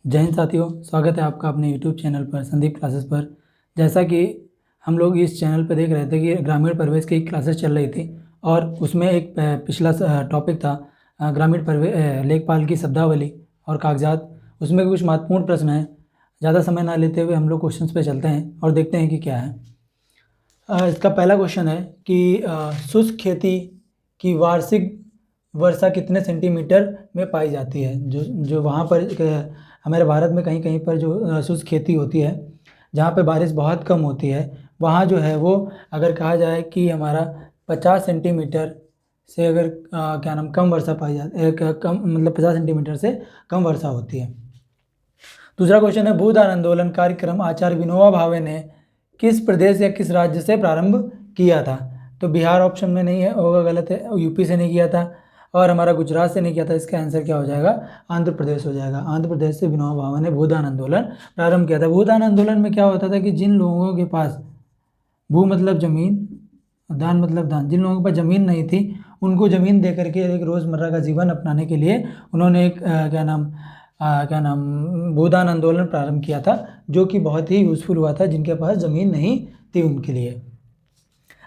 जय हिंद साथियों, स्वागत है आपका अपने YouTube चैनल पर संदीप क्लासेस पर। जैसा कि हम लोग इस चैनल पर देख रहे थे कि ग्रामीण परिवेश की क्लासेस चल रही थी और उसमें एक पिछला टॉपिक था ग्रामीण परिवेश लेखपाल की शब्दावली और कागजात। उसमें कुछ महत्वपूर्ण प्रश्न हैं। ज़्यादा समय ना लेते हुए हम लोग क्वेश्चंस पे चलते हैं और देखते हैं कि क्या है। इसका पहला क्वेश्चन है कि शुष्क खेती की वार्षिक वर्षा कितने सेंटीमीटर में पाई जाती है। जो वहाँ पर हमारे भारत में कहीं कहीं पर जो शुष्क खेती होती है, जहाँ पे बारिश बहुत कम होती है, वहाँ जो है वो अगर कहा जाए कि हमारा 50 सेंटीमीटर से अगर क्या नाम कम वर्षा पाई जाती है, कम मतलब 50 सेंटीमीटर से कम वर्षा होती है। दूसरा क्वेश्चन है, भूदान आंदोलन कार्यक्रम आचार्य विनोबा भावे ने किस प्रदेश या किस राज्य से प्रारंभ किया था। तो बिहार ऑप्शन में नहीं है, होगा, गलत है। यूपी से नहीं किया था और हमारा गुजरात से नहीं किया था। इसका आंसर क्या हो जाएगा? आंध्र प्रदेश हो जाएगा। आंध्र प्रदेश से विनोबा भावे ने भूदान आंदोलन प्रारंभ किया था। भूदान आंदोलन में क्या होता था कि जिन लोगों के पास भू मतलब जमीन, दान मतलब दान, जिन लोगों के पास ज़मीन नहीं थी उनको ज़मीन दे करके एक रोज़मर्रा का जीवन अपनाने के लिए उन्होंने एक क्या नाम भूदान आंदोलन प्रारंभ किया था, जो कि बहुत ही यूज़फुल हुआ था जिनके पास ज़मीन नहीं थी उनके लिए।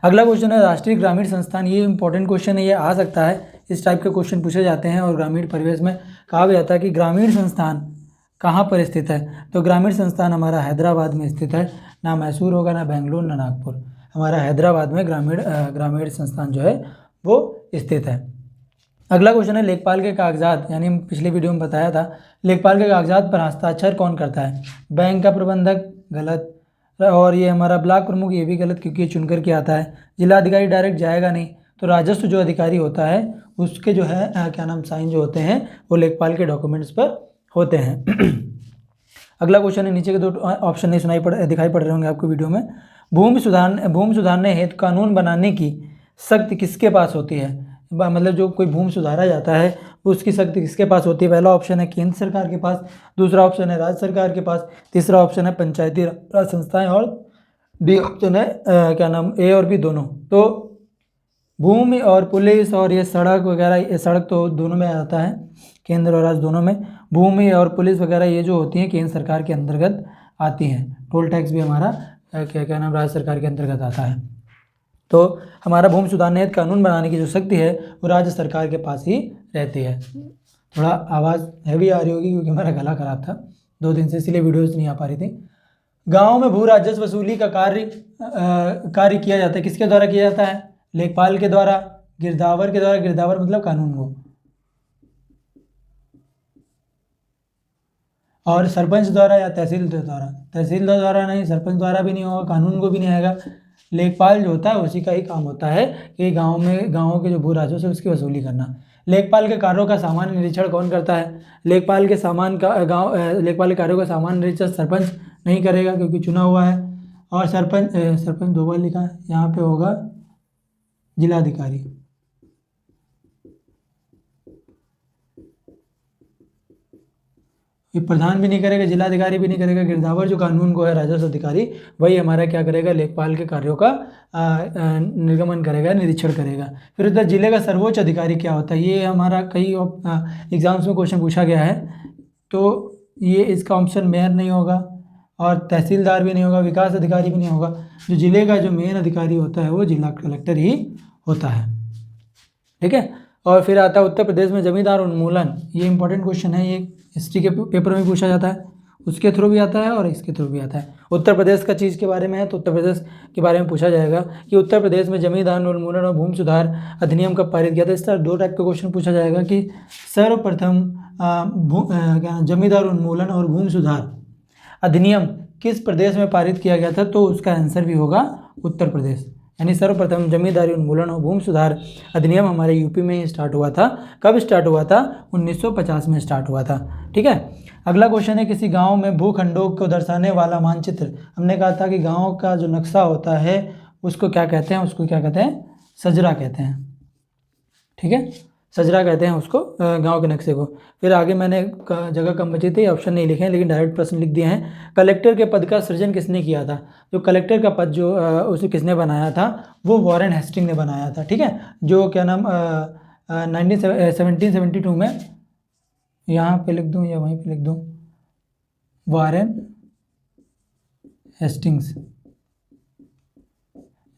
अगला क्वेश्चन है, राष्ट्रीय ग्रामीण संस्थान। ये इंपॉर्टेंट क्वेश्चन है, ये आ सकता है, इस टाइप के क्वेश्चन पूछे जाते हैं। और ग्रामीण परिवेश में कहा भी जाता है कि ग्रामीण संस्थान कहाँ पर स्थित है। तो ग्रामीण संस्थान हमारा हैदराबाद में स्थित है। ना मैसूर होगा, ना बेंगलुरु, ना नागपुर। हमारा हैदराबाद में ग्रामीण संस्थान जो है वो स्थित है। अगला क्वेश्चन है, लेखपाल के कागजात, यानी हम पिछले वीडियो में बताया था, लेखपाल के कागजात पर हस्ताक्षर कौन करता है। बैंक का प्रबंधक, गलत। और ये हमारा ब्लॉक प्रमुख, ये भी गलत क्योंकि ये चुन करके आता है। जिलाधिकारी डायरेक्ट जाएगा नहीं। तो राजस्व जो अधिकारी होता है उसके जो है साइन जो होते हैं वो लेखपाल के डॉक्यूमेंट्स पर होते हैं। अगला क्वेश्चन है, नीचे के दो ऑप्शन नहीं दिखाई पड़ रहे होंगे आपको वीडियो में। भूमि सुधारने हेतु कानून बनाने की शक्ति किसके पास होती है। मतलब जो कोई भूमि सुधारा जाता है उसकी शक्ति किसके पास होती है। पहला ऑप्शन है केंद्र सरकार के पास, दूसरा ऑप्शन है राज्य सरकार के पास, तीसरा ऑप्शन है पंचायती राज संस्थाएं, और डी ऑप्शन है ए और बी दोनों। तो भूमि और पुलिस और ये सड़क वगैरह, ये सड़क तो दोनों में आता है, केंद्र और राज्य दोनों में। भूमि और पुलिस वगैरह ये जो होती हैं केंद्र सरकार के अंतर्गत आती हैं। टोल टैक्स भी हमारा राज्य सरकार के अंतर्गत आता है। तो हमारा भूमि सुधारने हेतु कानून बनाने की जो शक्ति है वो राज्य सरकार के पास ही रहती है। थोड़ा आवाज़ हैवी आ रही होगी क्योंकि हमारा गला खराब था 2 दिन से, इसलिए वीडियोज़ नहीं आ पा रही थी। गाँव में भू राजस्व वसूली का कार्य किया जाता है, किसके द्वारा किया जाता है। लेखपाल के द्वारा, गिरदावर के द्वारा, गिरदावर मतलब कानून को, और सरपंच द्वारा या तहसीलदार द्वारा। तहसीलदार द्वारा नहीं, सरपंच द्वारा भी नहीं होगा, कानून को भी नहीं आएगा। लेखपाल जो होता है उसी का ही काम होता है कि गाँव के जो भू राजस्व है उसकी वसूली करना। लेखपाल के कार्यों का सामान्य निरीक्षण कौन करता है। लेखपाल के कार्यों का सामान्य निरीक्षण सरपंच नहीं करेगा क्योंकि चुना हुआ है। और सरपंच 2 बार लिखा है, यहाँ पे होगा जिलाधिकारी। ये प्रधान भी नहीं करेगा, जिलाधिकारी भी नहीं करेगा। गिरदावर जो कानून को है, राजस्व अधिकारी, वही हमारा क्या करेगा, लेखपाल के कार्यों का निर्गमन करेगा, निरीक्षण करेगा। फिर उधर जिले का सर्वोच्च अधिकारी क्या होता है। ये हमारा कई एग्जाम्स में क्वेश्चन पूछा गया है। तो ये इसका ऑप्शन मेयर नहीं होगा और तहसीलदार भी नहीं होगा, विकास अधिकारी भी नहीं होगा। जो जिले का जो मेन अधिकारी होता है वो जिला कलेक्टर ही होता है। ठीक है। और फिर आता है उत्तर प्रदेश में जमींदार उन्मूलन। ये इंपॉर्टेंट क्वेश्चन है, ये हिस्ट्री के पेपर में पूछा जाता है, उसके थ्रू भी आता है और इसके थ्रू भी आता है। उत्तर प्रदेश का चीज़ के बारे में है तो उत्तर प्रदेश के बारे में पूछा जाएगा कि उत्तर प्रदेश में जमींदार उन्मूलन और भूमि सुधार अधिनियम कब पारित किया था। इस तरह 2 टाइप का क्वेश्चन पूछा जाएगा कि सर्वप्रथम जमींदार उन्मूलन और भूमि सुधार अधिनियम किस प्रदेश में पारित किया गया था। तो उसका आंसर भी होगा उत्तर प्रदेश। यानी सर्वप्रथम जमींदारी उन्मूलन और भूमि सुधार अधिनियम हमारे यूपी में ही स्टार्ट हुआ था। कब स्टार्ट हुआ था? 1950 में स्टार्ट हुआ था। ठीक है। अगला क्वेश्चन है, किसी गांव में भूखंडों को दर्शाने वाला मानचित्र। हमने कहा था कि गांव का जो नक्शा होता है उसको क्या कहते हैं, उसको क्या कहते हैं, सजरा कहते हैं। ठीक है, सजरा कहते हैं उसको, गांव के नक्शे को। फिर आगे मैंने जगह कम बची थी, ऑप्शन नहीं लिखे हैं लेकिन डायरेक्ट प्रश्न लिख दिए हैं। कलेक्टर के पद का सृजन किसने किया था। जो कलेक्टर का पद जो उसे किसने बनाया था, वो वॉरेन हेस्टिंग ने बनाया था। ठीक है, जो 1772 में, यहाँ पे लिख दूँ या वहीं पे लिख दूँ, वॉरेन हेस्टिंग्स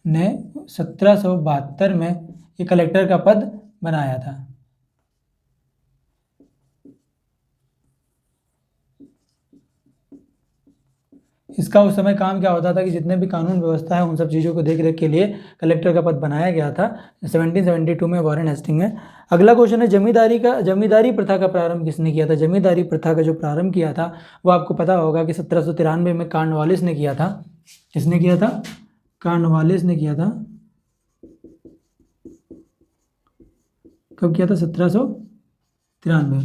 ने 1772 में ये कलेक्टर का पद बनाया था। इसका उस समय काम क्या होता था कि जितने भी कानून व्यवस्था है उन सब चीज़ों को देख रेख के लिए कलेक्टर का पद बनाया गया था 1772 में वॉरेन हेस्टिंग में। अगला क्वेश्चन है जमींदारी प्रथा का प्रारंभ किसने किया था। जमींदारी प्रथा का जो प्रारंभ किया था वो आपको पता होगा कि 1793 में कॉर्नवालिस ने किया था। किसने किया था? कॉर्नवालिस ने किया था। कब किया था? 1793।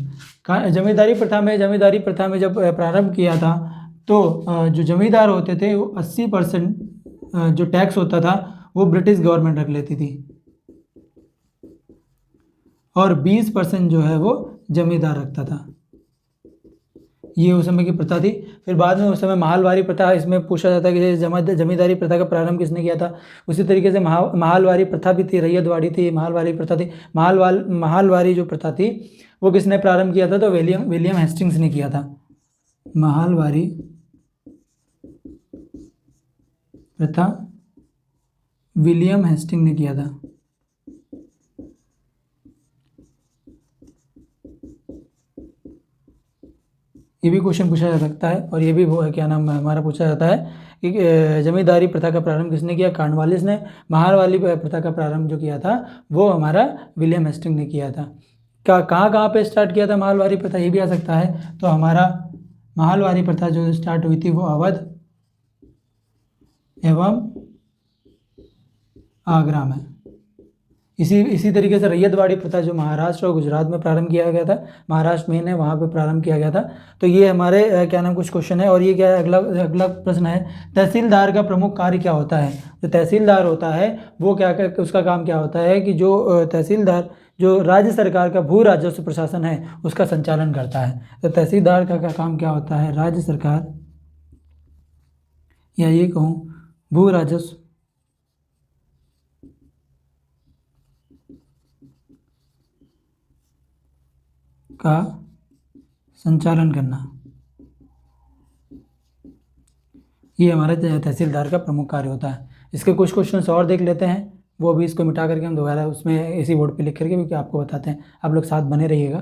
जमींदारी प्रथा में जब प्रारंभ किया था तो जो जमींदार होते थे वो 80% जो टैक्स होता था वो ब्रिटिश गवर्नमेंट रख लेती थी और 20% जो है वो जमींदार रखता था। ये उस समय की प्रथा थी। फिर बाद में उस समय महलवारी प्रथा, इसमें पूछा जाता है कि जमींदारी प्रथा का प्रारंभ किसने किया था। उसी तरीके से महलवारी प्रथा भी थी, रैयतवाड़ी थी, महलवारी प्रथा थी। महलवारी जो प्रथा थी वो किसने प्रारंभ किया था? तो विलियम हेस्टिंग्स ने किया था। महलवारी प्रथा विलियम हेस्टिंग ने किया था। ये भी क्वेश्चन पूछा जा सकता है और ये भी वो क्या नाम हमारा पूछा जाता है कि जमींदारी प्रथा का प्रारंभ किसने किया? कॉर्नवालिस ने। महलवारी प्रथा का प्रारंभ जो किया था वो हमारा विलियम हेस्टिंग ने किया था। कहाँ पे स्टार्ट किया था महलवारी प्रथा? ये भी आ सकता है। तो हमारा महलवारी प्रथा जो स्टार्ट हुई थी वो अवध एवं आगरा में। इसी तरीके से रैयतवाड़ी प्रथा जो महाराष्ट्र और गुजरात में प्रारंभ किया गया था, महाराष्ट्र में वहाँ पे प्रारंभ किया गया था। तो ये हमारे क्या नाम कुछ क्वेश्चन है। और ये क्या है? अगला प्रश्न है, तहसीलदार का प्रमुख कार्य क्या होता है। जो तहसीलदार होता है वो उसका काम क्या होता है कि जो तहसीलदार जो राज्य सरकार का भू राजस्व प्रशासन है उसका संचालन करता है। तो तहसीलदार का काम क्या होता है? राज्य सरकार या ये कहूँ भू राजस्व का संचालन करना। ये हमारे तहसीलदार का प्रमुख कार्य होता है। इसके कुछ क्वेश्चन और देख लेते हैं, वो भी इसको मिटा करके हम दोबारा उसमें इसी बोर्ड पे लिख करके क्योंकि आपको बताते हैं, आप लोग साथ बने रहिएगा।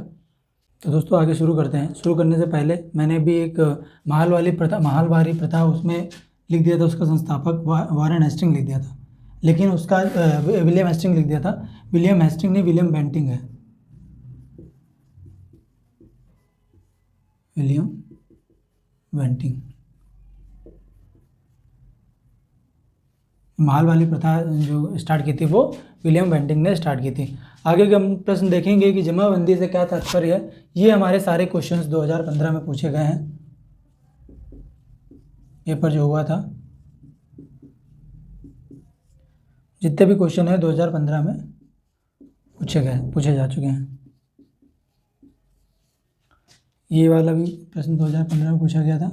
तो दोस्तों आगे शुरू करते हैं। शुरू करने से पहले मैंने भी एक महलवारी प्रथा उसमें लिख दिया था, उसका संस्थापक वॉरेन हेस्टिंग लिख दिया था, लेकिन उसका विलियम हेस्टिंग लिख दिया था। विलियम हेस्टिंग नहीं, विलियम बेंटिंग है। William Bentinck. महलवारी प्रथा जो स्टार्ट की थी वो विलियम बेंटिंग ने स्टार्ट की थी। आगे के हम प्रश्न देखेंगे कि जमाबंदी से क्या तात्पर्य है। ये हमारे सारे क्वेश्चंस 2015 में पूछे गए हैं, पेपर जो हुआ था। जितने भी क्वेश्चन है 2015 में पूछे जा चुके हैं। ये वाला भी प्रश्न 2015 में पूछा गया था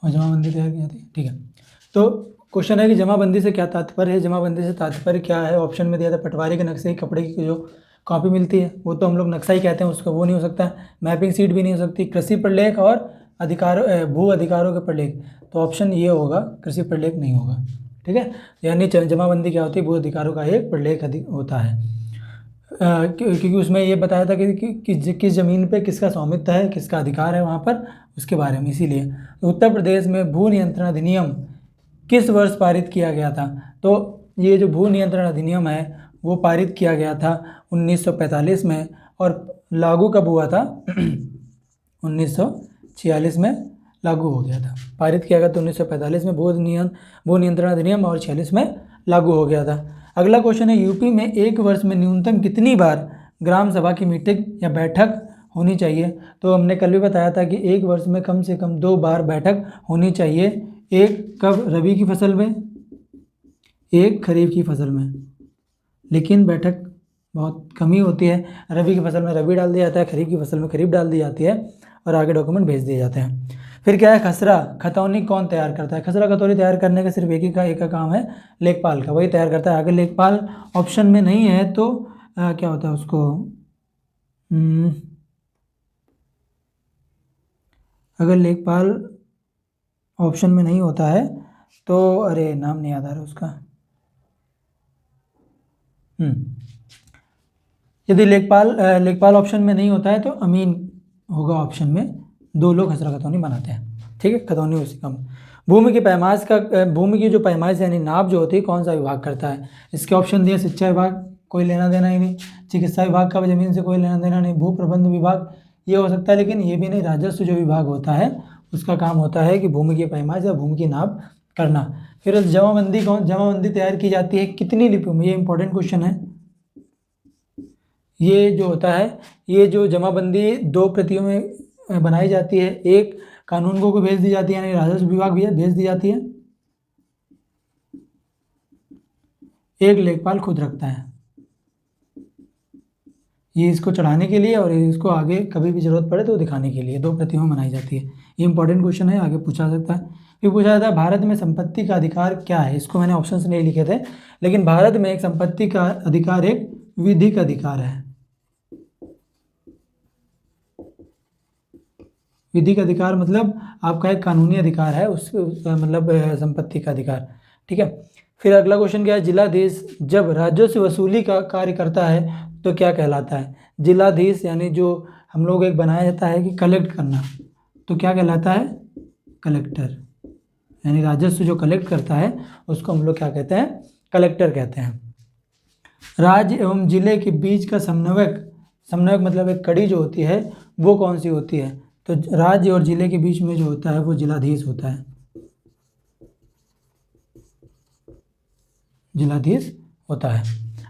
और जमाबंदी तैयार किया थी। ठीक है, तो क्वेश्चन है कि जमाबंदी से क्या तात्पर्य है। जमाबंदी से तात्पर्य क्या है? ऑप्शन में दिया था पटवारी के नक्शे की कपड़े की जो कॉपी मिलती है वो तो हम लोग नक्शा ही कहते हैं उसको, वो नहीं हो सकता। मैपिंग सीट भी नहीं हो सकती। कृषि प्रलेख और भू अधिकारों के प्रलेख, तो ऑप्शन ये होगा, कृषि प्रलेख नहीं होगा। ठीक है, यानी जमाबंदी क्या होती है? भू अधिकारों का एक प्रलेख होता है। क्योंकि उसमें ये बताया था कि किस ज़मीन पे किसका स्वामित्व है, किसका अधिकार है वहाँ पर, उसके बारे में। इसीलिए तो उत्तर प्रदेश में भू नियंत्रण अधिनियम किस वर्ष पारित किया गया था? तो ये जो भू नियंत्रण अधिनियम है वो पारित किया गया था 1945 में और लागू कब हुआ था? 1946 में लागू हो गया था। पारित किया गया था 1945 में भू नियंत्रण अधिनियम और 46 में लागू हो गया था। अगला क्वेश्चन है, यूपी में एक वर्ष में न्यूनतम कितनी बार ग्राम सभा की मीटिंग या बैठक होनी चाहिए? तो हमने कल भी बताया था कि एक वर्ष में कम से कम 2 बार बैठक होनी चाहिए। एक कब? रबी की फसल में, एक खरीफ की फसल में। लेकिन बैठक बहुत कम ही होती है। रबी की फसल में रबी डाल दिया जाता है, खरीफ की फसल में खरीफ डाल दी जाती है और आगे डॉक्यूमेंट भेज दिए जाते हैं। फिर क्या है? खसरा खतौनी कौन तैयार करता है? खसरा खतौनी तैयार करने का सिर्फ एक का काम है, लेखपाल का, वही तैयार करता है। आगे लेखपाल ऑप्शन में नहीं है तो क्या होता है उसको, अगर लेखपाल ऑप्शन में नहीं होता है तो, अरे नाम नहीं याद आ रहा उसका, यदि लेखपाल ऑप्शन में नहीं होता है तो अमीन होगा ऑप्शन में। 2 लोग खसरा खतौनी बनाते हैं, ठीक है, खतौनी उसी का। भूमि की जो पैमाइश यानी नाप जो होती है कौन सा विभाग करता है? इसके ऑप्शन दिए, शिक्षा विभाग, कोई लेना देना ही नहीं। चिकित्सा विभाग का जमीन से कोई लेना देना नहीं। भू प्रबंध विभाग ये हो सकता है, लेकिन ये भी नहीं। राजस्व जो विभाग होता है उसका काम होता है कि भूमि की पैमाइश या भूमि की नाप करना। फिर जमाबंदी तैयार की जाती है कितनी लिपियों में? ये इंपॉर्टेंट क्वेश्चन है। ये जो होता है, ये जो जमाबंदी 2 प्रतियों में बनाई जाती है। एक कानूनगो को भेज दी जाती है, यानी राजस्व विभाग भी भेज दी जाती है। एक लेखपाल खुद रखता है, ये इसको चढ़ाने के लिए और इसको आगे कभी भी जरूरत पड़े तो दिखाने के लिए 2 प्रतियों में बनाई जाती है। ये इंपॉर्टेंट क्वेश्चन है, आगे पूछा सकता है। फिर पूछा जाता है भारत में संपत्ति का अधिकार क्या है? इसको मैंने ऑप्शन नहीं लिखे थे, लेकिन भारत में एक संपत्ति का अधिकार एक विधिक अधिकार है। विधिक अधिकार मतलब आपका एक कानूनी अधिकार है, उस मतलब संपत्ति का अधिकार, ठीक है। फिर अगला क्वेश्चन क्या है? जिलाधीश जब राजस्व वसूली का कार्य करता है तो क्या कहलाता है? जिलाधीश यानी जो हम लोग एक बनाया जाता है कि कलेक्ट करना, तो क्या कहलाता है? कलेक्टर। यानी राजस्व जो कलेक्ट करता है उसको हम लोग क्या कहते हैं? कलेक्टर कहते हैं। राज्य एवं जिले के बीच का समन्वयक मतलब एक कड़ी जो होती है वो कौन सी होती है? तो राज्य और जिले के बीच में जो होता है वो जिलाधीश होता है। जिलाधीश होता है।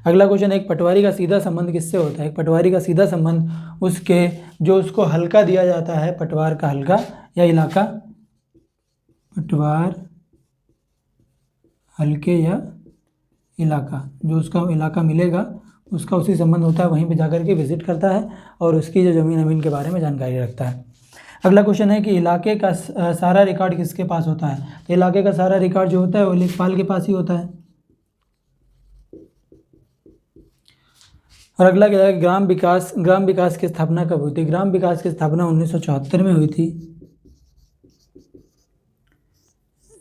अगला क्वेश्चन, एक पटवारी का सीधा संबंध किससे होता है? एक पटवारी का सीधा संबंध उसके जो उसको हल्का दिया जाता है, पटवार का हल्का या इलाका, पटवार हल्के या इलाका, जो उसका इलाका मिलेगा उसका उसी संबंध होता है, वहीं पे जाकर के विजिट करता है और उसकी जो ज़मीन अमीन के बारे में जानकारी रखता है। अगला क्वेश्चन है कि इलाके का सारा रिकॉर्ड किसके पास होता है? तो इलाके का सारा रिकॉर्ड जो होता है वो लेखपाल के पास ही होता है। और अगला क्या है? ग्राम विकास की स्थापना कब हुई थी? ग्राम विकास की स्थापना 1974 में हुई थी।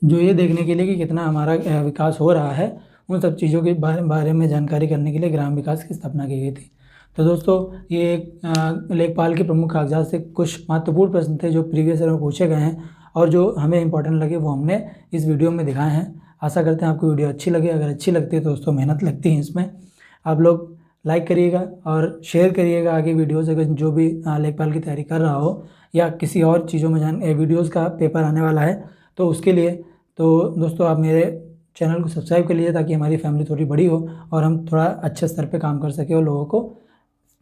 जो ये देखने के लिए कि कितना हमारा विकास हो रहा है, उन सब चीज़ों के बारे में जानकारी करने के लिए ग्राम विकास की स्थापना की गई थी। तो दोस्तों ये लेखपाल के प्रमुख कागजात से कुछ महत्वपूर्ण प्रश्न थे जो प्रीवियस ईयर में पूछे गए हैं और जो हमें इंपॉर्टेंट लगे वो हमने इस वीडियो में दिखाए हैं। आशा करते हैं आपको वीडियो अच्छी लगे। अगर अच्छी लगती है तो दोस्तों मेहनत लगती है इसमें, आप लोग लाइक करिएगा और शेयर करिएगा आगे वीडियोज़। अगर जो भी लेखपाल की तैयारी कर रहा हो या किसी और चीज़ों में वीडियोज़ का पेपर आने वाला है तो उसके लिए, तो दोस्तों आप मेरे चैनल को सब्सक्राइब कर लीजिए ताकि हमारी फैमिली थोड़ी बड़ी हो और हम थोड़ा अच्छे स्तर पे काम कर सकें और लोगों को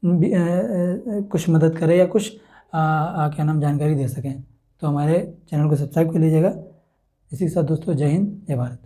कुछ मदद करें या कुछ क्या नाम जानकारी दे सकें। तो हमारे चैनल को सब्सक्राइब कर लीजिएगा। इसी के साथ दोस्तों जय हिंद, जय भारत।